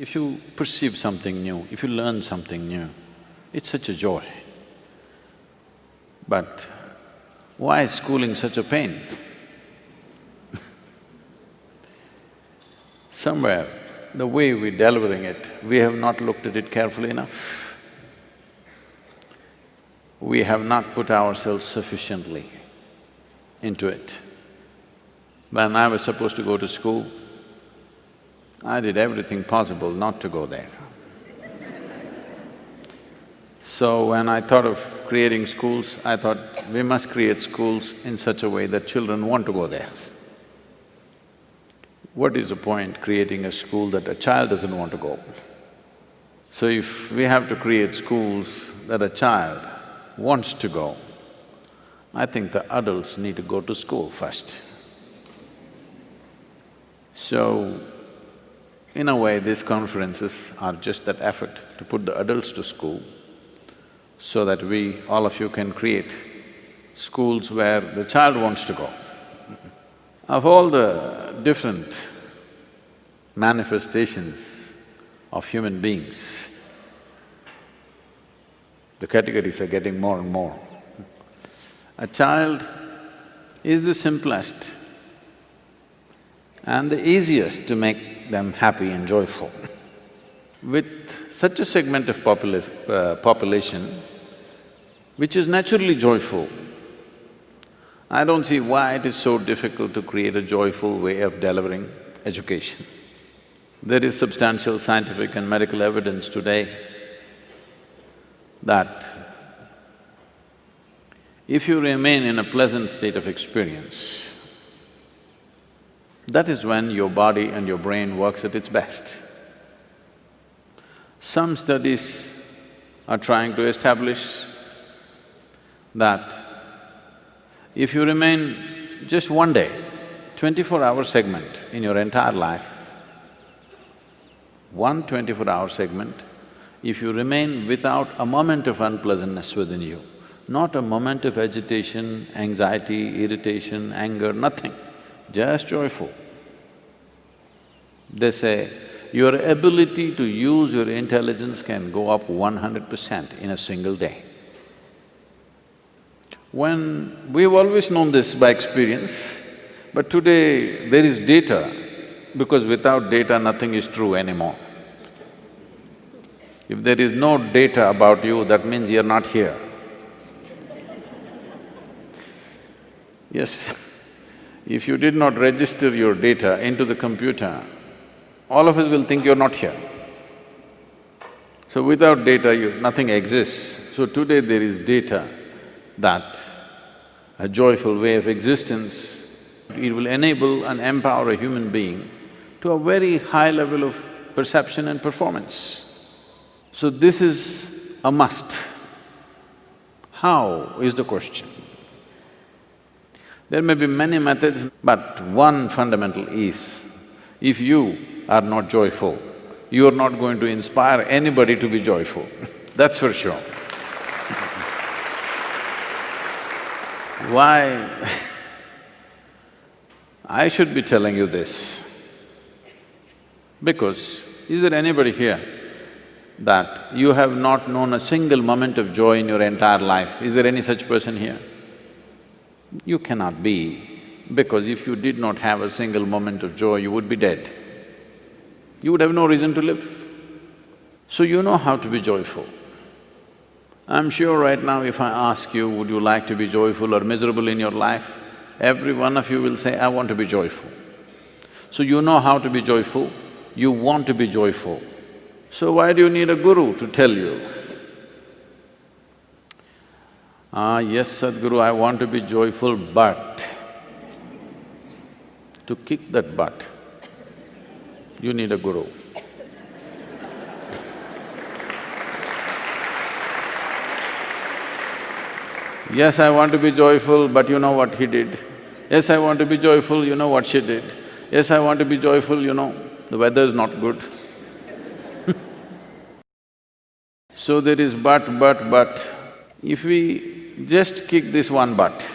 If you perceive something new, if you learn something new, it's such a joy. But why is schooling such a pain? Somewhere, the way we're delivering it, we have not looked at it carefully enough. We have not put ourselves sufficiently into it. When I was supposed to go to school, I did everything possible not to go there. So when I thought of creating schools, I thought we must create schools in such a way that children want to go there. What is the point creating a school that a child doesn't want to go? So if we have to create schools that a child wants to go, I think the adults need to go to school first. So, in a way, these conferences are just that effort to put the adults to school so that we, all of you, can create schools where the child wants to go. Of all the different manifestations of human beings, the categories are getting more and more. A child is the simplest and the easiest to make them happy and joyful. With such a segment of population which is naturally joyful, I don't see why it is so difficult to create a joyful way of delivering education. There is substantial scientific and medical evidence today that if you remain in a pleasant state of experience, that is when your body and your brain works at its best. Some studies are trying to establish that if you remain just one day, 24-hour segment in your entire life, one 24-hour segment, if you remain without a moment of unpleasantness within you, not a moment of agitation, anxiety, irritation, anger, nothing, just joyful. They say, your ability to use your intelligence can go up 100% in a single day. We've always known this by experience, but today there is data, because without data nothing is true anymore. If there is no data about you, that means you're not here. Yes, if you did not register your data into the computer, all of us will think you're not here. So without data, nothing exists. So today there is data that a joyful way of existence, it will enable and empower a human being to a very high level of perception and performance. So this is a must. How is the question? There may be many methods, but one fundamental is, if you are not joyful, you are not going to inspire anybody to be joyful, that's for sure. Why I should be telling you this? Because is there anybody here that you have not known a single moment of joy in your entire life? Is there any such person here? You cannot be, because if you did not have a single moment of joy, you would be dead. You would have no reason to live. So you know how to be joyful. I'm sure right now if I ask you, would you like to be joyful or miserable in your life, every one of you will say, I want to be joyful. So you know how to be joyful, you want to be joyful. So why do you need a guru to tell you? Yes, Sadhguru, I want to be joyful, but… To kick that butt, you need a guru. Yes, I want to be joyful, but you know what he did. Yes, I want to be joyful, you know what she did. Yes, I want to be joyful, you know, the weather's not good. So there is but. If we just kick this one but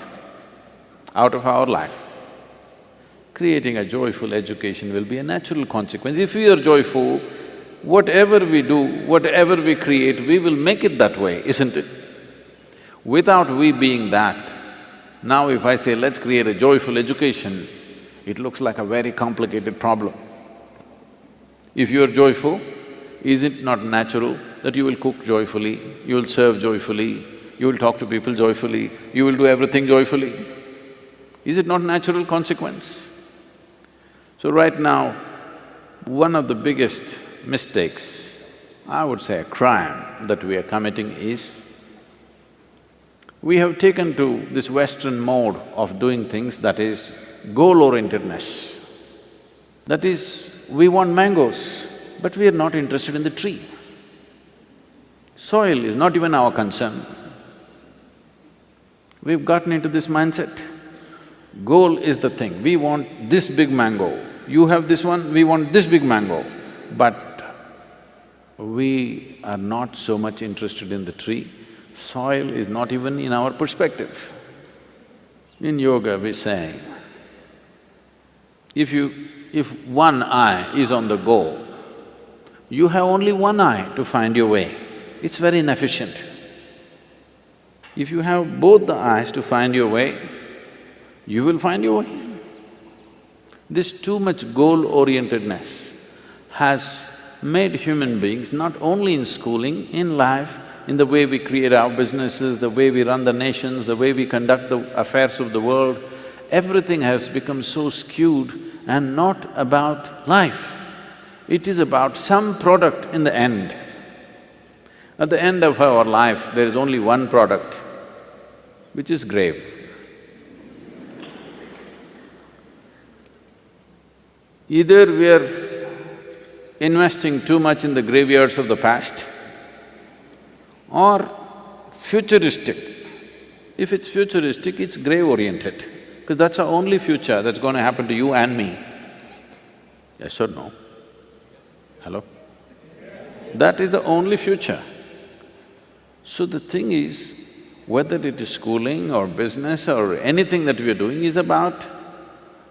out of our life, creating a joyful education will be a natural consequence. If we are joyful, whatever we do, whatever we create, we will make it that way, isn't it? Without we being that, now if I say, let's create a joyful education, it looks like a very complicated problem. If you're joyful, is it not natural that you will cook joyfully, you will serve joyfully, you will talk to people joyfully, you will do everything joyfully? Is it not natural consequence? So right now, one of the biggest mistakes, I would say a crime that we are committing is, we have taken to this Western mode of doing things, that is goal-orientedness. That is, we want mangoes, but we are not interested in the tree. Soil is not even our concern. We've gotten into this mindset. Goal is the thing, we want this big mango, you have this one, we want this big mango. But we are not so much interested in the tree. Soil is not even in our perspective. In yoga we say, if one eye is on the goal, you have only one eye to find your way. It's very inefficient. If you have both the eyes to find your way, you will find your way. This too much goal-orientedness has made human beings, not only in schooling, in life, in the way we create our businesses, the way we run the nations, the way we conduct the affairs of the world, everything has become so skewed and not about life. It is about some product in the end. At the end of our life, there is only one product, which is grave. Either we are investing too much in the graveyards of the past, or futuristic. If it's futuristic, it's grave-oriented, because that's our only future that's going to happen to you and me. Yes or no? Hello? That is the only future. So the thing is, whether it is schooling or business or anything that we are doing is about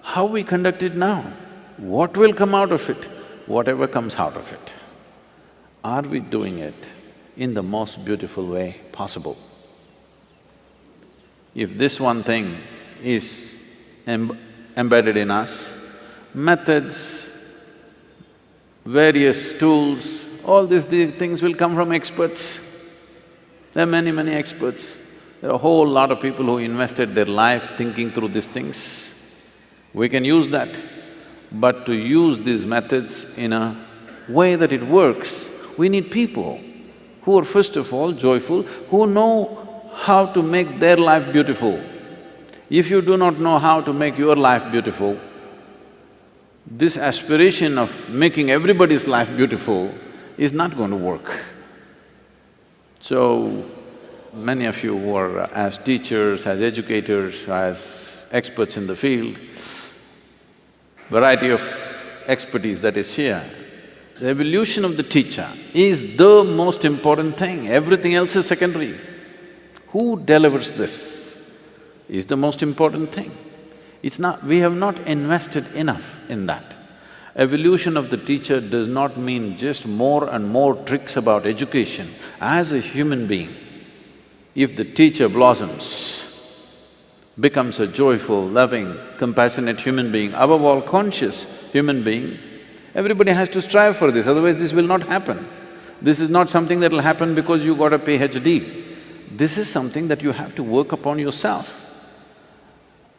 how we conduct it now. What will come out of it? Whatever comes out of it. Are we doing it in the most beautiful way possible? If this one thing is embedded in us, methods, various tools, all these things will come from experts. There are many experts. There are a whole lot of people who invested their life thinking through these things. We can use that. But to use these methods in a way that it works, we need people who are first of all joyful, who know how to make their life beautiful. If you do not know how to make your life beautiful, this aspiration of making everybody's life beautiful is not going to work. So, many of you who are as teachers, as educators, as experts in the field, variety of expertise that is here, the evolution of the teacher is the most important thing, everything else is secondary. Who delivers this is the most important thing. It's not… we have not invested enough in that. Evolution of the teacher does not mean just more and more tricks about education. As a human being, if the teacher blossoms, becomes a joyful, loving, compassionate human being, above all conscious human being, everybody has to strive for this, otherwise this will not happen. This is not something that will happen because you got a PhD. This is something that you have to work upon yourself.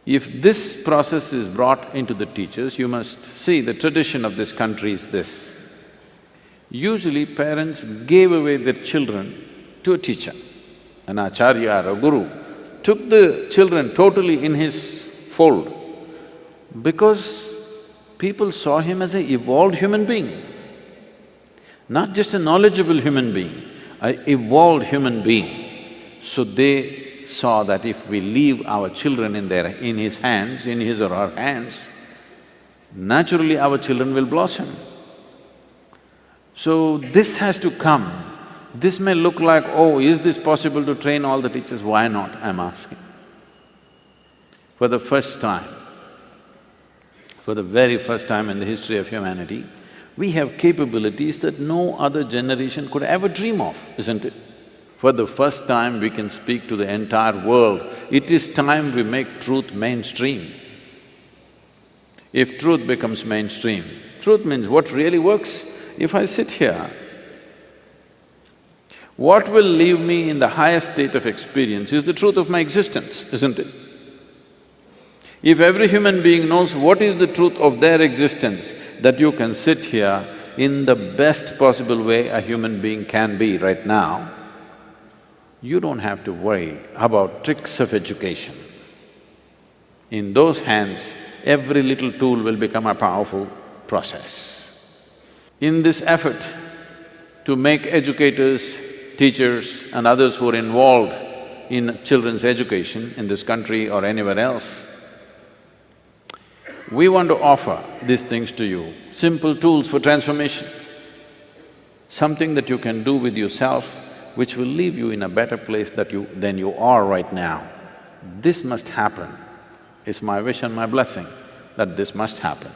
If this process is brought into the teachers, you must see the tradition of this country is this. Usually parents gave away their children to a teacher, an acharya or a guru, took the children totally in his fold because people saw him as an evolved human being, not just a knowledgeable human being, an evolved human being. So they saw that if we leave our children in his hands, in his or her hands, naturally our children will blossom. So this has to come. This may look like, oh, is this possible to train all the teachers? Why not, I'm asking. For the first time, for the very first time in the history of humanity, We have capabilities that no other generation could ever dream of, isn't it? For the first time, we can speak to the entire world. It is time we make truth mainstream. If truth becomes mainstream, truth means what really works. If I sit here, what will leave me in the highest state of experience is the truth of my existence, isn't it? If every human being knows what is the truth of their existence, that you can sit here in the best possible way a human being can be right now, you don't have to worry about tricks of education. In those hands, every little tool will become a powerful process. In this effort to make educators, teachers and others who are involved in children's education in this country or anywhere else, we want to offer these things to you, simple tools for transformation, something that you can do with yourself which will leave you in a better place than you are right now. This must happen. It's my wish and my blessing that this must happen.